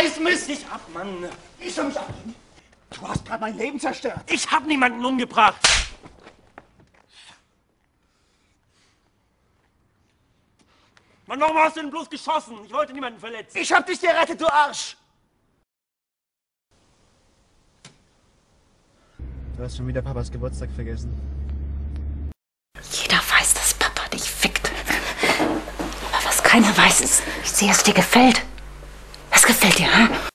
Scheißmist! Dich ab, Mann! Ich soll mich abbringen? Du hast gerade mein Leben zerstört. Ich hab niemanden umgebracht! Mann, warum hast du denn bloß geschossen? Ich wollte niemanden verletzen. Ich hab dich gerettet, du Arsch! Du hast schon wieder Papas Geburtstag vergessen. Jeder weiß, dass Papa dich fickt. Aber was keiner weiß ist, wie sehr es dir gefällt. Was gefällt dir, hm?